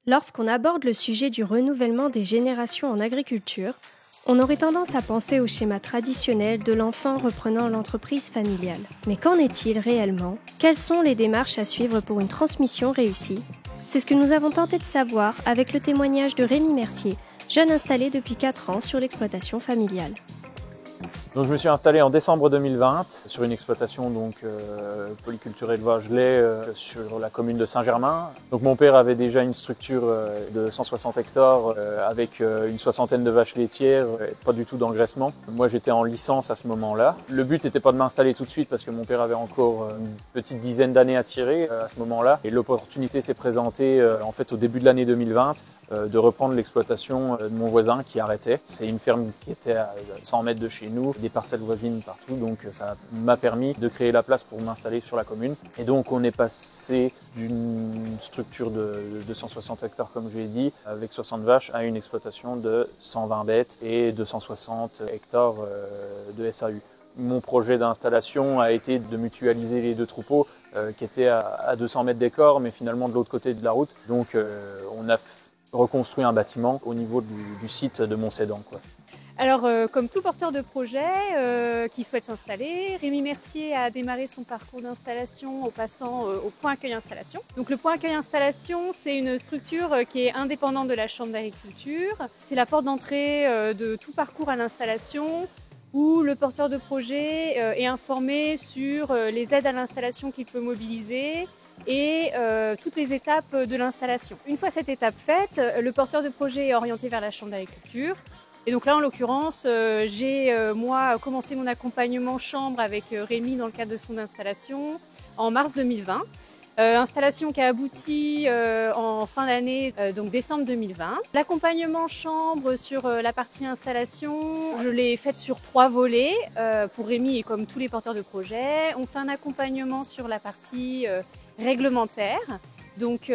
Lorsqu'on aborde le sujet du renouvellement des générations en agriculture, on aurait tendance à penser au schéma traditionnel de l'enfant reprenant l'entreprise familiale. Mais qu'en est-il réellement? Quelles sont les démarches à suivre pour une transmission réussie? C'est ce que nous avons tenté de savoir avec le témoignage de Rémi Mercier, jeune installé depuis 4 ans sur l'exploitation familiale. Donc je me suis installé en décembre 2020 sur une exploitation polyculture élevage lait sur la commune de Saint-Germain. Donc mon père avait déjà une structure de 160 hectares avec une soixantaine de vaches laitières, pas du tout d'engraissement. Moi j'étais en licence à ce moment-là. Le but n'était pas de m'installer tout de suite parce que mon père avait encore une petite dizaine d'années à tirer à ce moment-là. Et l'opportunité s'est présentée en fait au début de l'année 2020 de reprendre l'exploitation de mon voisin qui arrêtait. C'est une ferme qui était à 100 mètres de chez nous, des parcelles voisines partout, donc ça m'a permis de créer la place pour m'installer sur la commune. Et donc on est passé d'une structure de 160 hectares comme je l'ai dit, avec 60 vaches, à une exploitation de 120 bêtes et 260 hectares de SAU. Mon projet d'installation a été de mutualiser les deux troupeaux qui étaient à 200 mètres d'écart, mais finalement de l'autre côté de la route. Donc on a reconstruit un bâtiment au niveau du site de Montcédan, quoi. Alors, comme tout porteur de projet qui souhaite s'installer, Rémi Mercier a démarré son parcours d'installation en passant au point accueil installation. Donc le point accueil installation, c'est une structure qui est indépendante de la Chambre d'agriculture. C'est la porte d'entrée de tout parcours à l'installation où le porteur de projet est informé sur les aides à l'installation qu'il peut mobiliser et toutes les étapes de l'installation. Une fois cette étape faite, le porteur de projet est orienté vers la Chambre d'agriculture. Et donc là, en l'occurrence, j'ai moi commencé mon accompagnement chambre avec Rémi dans le cadre de son installation en mars 2020. Installation qui a abouti en fin d'année, donc décembre 2020. L'accompagnement chambre sur la partie installation, je l'ai faite sur 3 volets pour Rémi et comme tous les porteurs de projet. On fait un accompagnement sur la partie réglementaire. Donc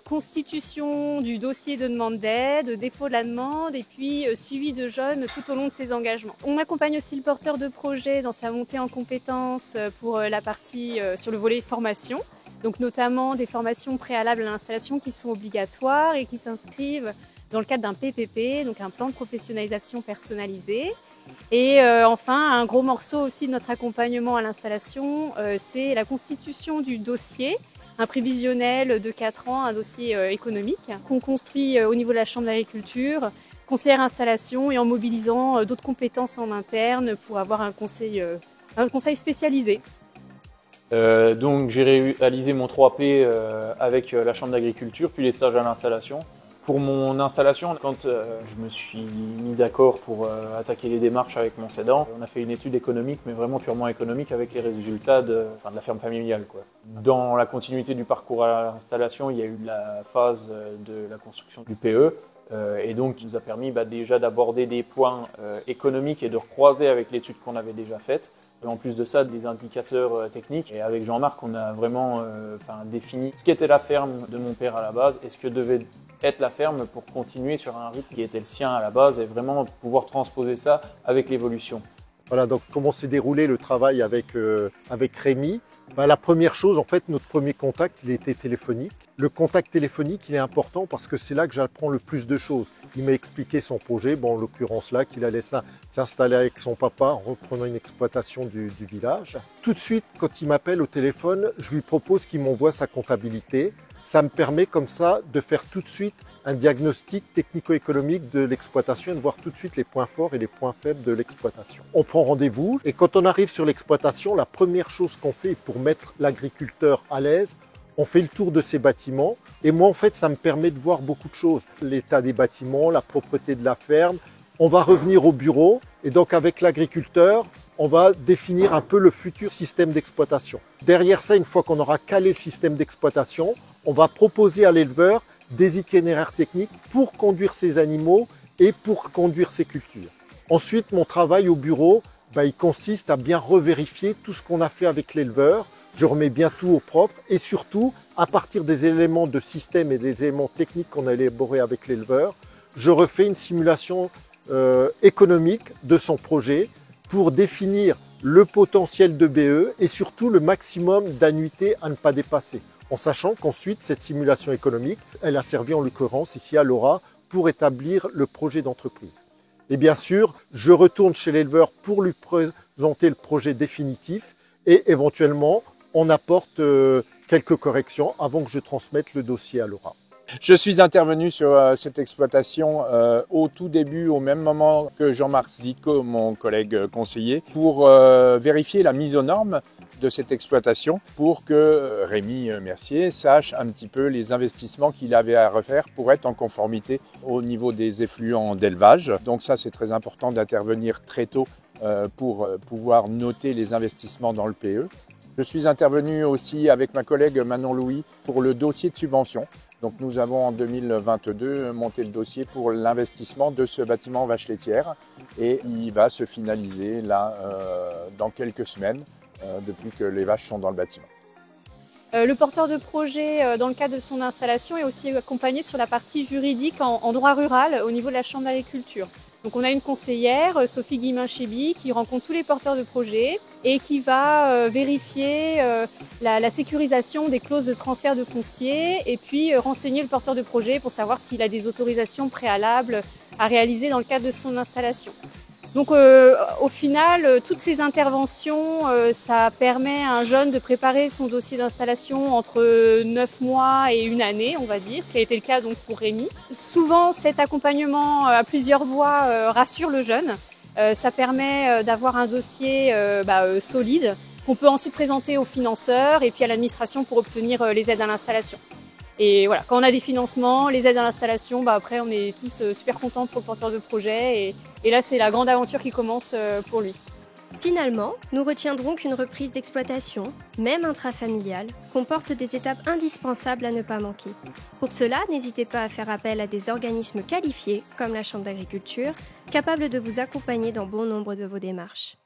constitution du dossier de demande d'aide, dépôt de la demande et puis suivi de jeunes tout au long de ses engagements. On accompagne aussi le porteur de projet dans sa montée en compétences pour la partie sur le volet formation. Donc notamment des formations préalables à l'installation qui sont obligatoires et qui s'inscrivent dans le cadre d'un PPP, donc un plan de professionnalisation personnalisé. Et enfin, un gros morceau aussi de notre accompagnement à l'installation, c'est la constitution du dossier. Un prévisionnel de 4 ans, un dossier économique qu'on construit au niveau de la Chambre d'agriculture, conseillère installation et en mobilisant d'autres compétences en interne pour avoir un conseil spécialisé. Donc j'ai réalisé mon 3P avec la Chambre d'agriculture, puis les stages à l'installation. Pour mon installation, quand je me suis mis d'accord pour attaquer les démarches avec Montcédan, on a fait une étude économique, mais vraiment purement économique, avec les résultats de la ferme familiale, quoi. Dans la continuité du parcours à l'installation, il y a eu la phase de la construction du PE, et donc il nous a permis déjà d'aborder des points économiques et de recroiser avec l'étude qu'on avait déjà faite. Et en plus de ça, des indicateurs techniques. Et avec Jean-Marc, on a vraiment défini ce qu'était la ferme de mon père à la base et ce que devait être la ferme pour continuer sur un rythme qui était le sien à la base et vraiment pouvoir transposer ça avec l'évolution. Voilà, donc comment s'est déroulé le travail avec Rémi? La première chose, en fait, notre premier contact, il était téléphonique. Le contact téléphonique, il est important parce que c'est là que j'apprends le plus de choses. Il m'a expliqué son projet, en l'occurrence là, qu'il allait s'installer avec son papa en reprenant une exploitation du village. Tout de suite, quand il m'appelle au téléphone, je lui propose qu'il m'envoie sa comptabilité. Ça me permet comme ça de faire tout de suite un diagnostic technico-économique de l'exploitation et de voir tout de suite les points forts et les points faibles de l'exploitation. On prend rendez-vous et quand on arrive sur l'exploitation, la première chose qu'on fait pour mettre l'agriculteur à l'aise, on fait le tour de ces bâtiments et moi en fait ça me permet de voir beaucoup de choses. L'état des bâtiments, la propreté de la ferme. On va revenir au bureau et donc avec l'agriculteur, on va définir un peu le futur système d'exploitation. Derrière ça, une fois qu'on aura calé le système d'exploitation, on va proposer à l'éleveur des itinéraires techniques pour conduire ses animaux et pour conduire ses cultures. Ensuite, mon travail au bureau, il consiste à bien revérifier tout ce qu'on a fait avec l'éleveur. Je remets bien tout au propre et surtout, à partir des éléments de système et des éléments techniques qu'on a élaborés avec l'éleveur, je refais une simulation économique de son projet pour définir le potentiel de BE et surtout le maximum d'annuités à ne pas dépasser. en sachant qu'ensuite cette simulation économique, elle a servi en l'occurrence ici à Laura pour établir le projet d'entreprise. Et bien sûr, je retourne chez l'éleveur pour lui présenter le projet définitif et éventuellement on apporte quelques corrections avant que je transmette le dossier à Laura. Je suis intervenu sur cette exploitation au tout début, au même moment que Jean-Marc Zico, mon collègue conseiller, pour vérifier la mise aux normes de cette exploitation pour que Rémi Mercier sache un petit peu les investissements qu'il avait à refaire pour être en conformité au niveau des effluents d'élevage. Donc ça, c'est très important d'intervenir très tôt pour pouvoir noter les investissements dans le PE. Je suis intervenu aussi avec ma collègue Manon Louis pour le dossier de subvention. Donc nous avons en 2022 monté le dossier pour l'investissement de ce bâtiment vache laitière et il va se finaliser là dans quelques semaines depuis que les vaches sont dans le bâtiment. Le porteur de projet, dans le cadre de son installation, est aussi accompagné sur la partie juridique en droit rural au niveau de la Chambre d'agriculture. Donc on a une conseillère, Sophie Guillemin-Chéby, qui rencontre tous les porteurs de projets et qui va vérifier la sécurisation des clauses de transfert de foncier et puis renseigner le porteur de projet pour savoir s'il a des autorisations préalables à réaliser dans le cadre de son installation. Donc au final, toutes ces interventions, ça permet à un jeune de préparer son dossier d'installation entre 9 mois et 1 année, on va dire, ce qui a été le cas donc pour Rémi. Souvent, cet accompagnement à plusieurs voies rassure le jeune. Ça permet d'avoir un dossier solide qu'on peut ensuite présenter aux financeurs et puis à l'administration pour obtenir les aides à l'installation. Et voilà, quand on a des financements, les aides à l'installation, après on est tous super contents pour le porteur de projet et là c'est la grande aventure qui commence pour lui. Finalement, nous retiendrons qu'une reprise d'exploitation, même intrafamiliale, comporte des étapes indispensables à ne pas manquer. Pour cela, n'hésitez pas à faire appel à des organismes qualifiés, comme la Chambre d'agriculture, capables de vous accompagner dans bon nombre de vos démarches.